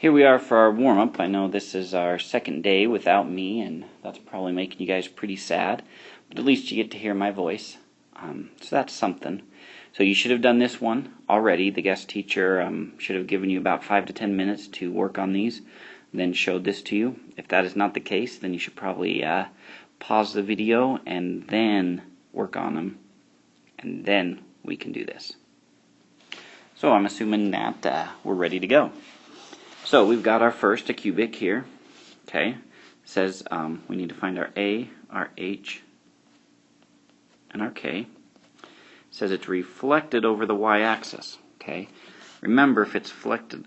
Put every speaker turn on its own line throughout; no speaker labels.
Here we are for our warm-up. I know this is our second day without me, and that's probably making you guys pretty sad, but at least you get to hear my voice. So that's something. So you should have done this one already. The guest teacher should have given you about 5 to 10 minutes to work on these, then showed this to you. If that is not the case, then you should probably pause the video and then work on them, and then we can do this. So I'm assuming that we're ready to go. So we've got our first, a cubic here. Okay, it says we need to find our A, our H, and our K. It says it's reflected over the y-axis. Okay, remember, if it's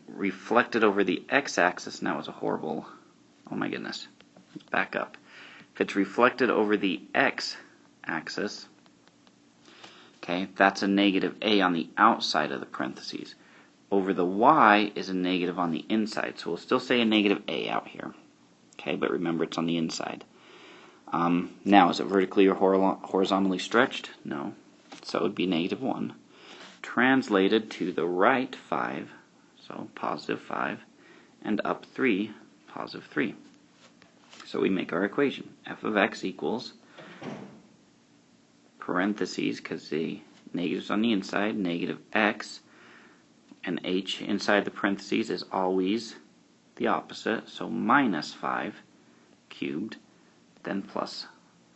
reflected over the x-axis, and that was a horrible, oh my goodness, let's back up. If it's reflected over the x-axis, okay, that's a negative A on the outside of the parentheses. Over the y is a negative on the inside, so we'll still say a negative A out here. Okay, but remember it's on the inside. Now, is it vertically or horizontally stretched? No. So it would be negative 1. Translated to the right 5, so positive 5, and up 3, positive 3. So we make our equation. F of x equals, parentheses, because the negative's on the inside, negative x, and h inside the parentheses is always the opposite, so minus 5 cubed, then plus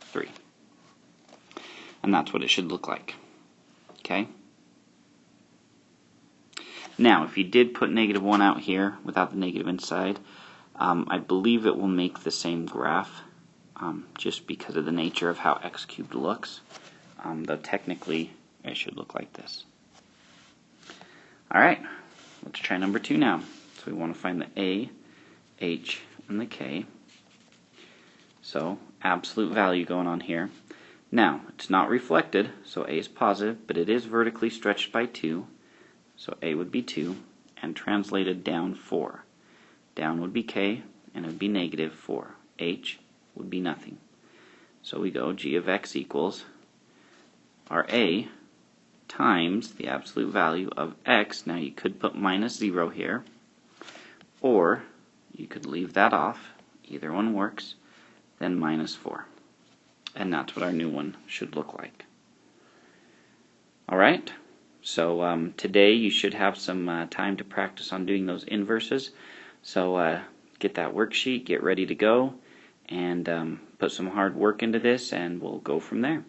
3. And that's what it should look like. Okay? Now, if you did put negative 1 out here without the negative inside, I believe it will make the same graph, just because of the nature of how x cubed looks, though technically it should look like this. Alright, let's try number 2 now. So we want to find the A, H, and the K. So, absolute value going on here. Now, it's not reflected, so A is positive, but it is vertically stretched by 2. So A would be 2, and translated down 4. Down would be K, and it would be negative 4. H would be nothing. So we go G of x equals our A times the absolute value of x. Now you could put minus 0 here, or you could leave that off. Either one works. Then minus 4. And that's what our new one should look like. Alright, so today you should have some time to practice on doing those inverses. So get that worksheet, get ready to go, and put some hard work into this, and we'll go from there.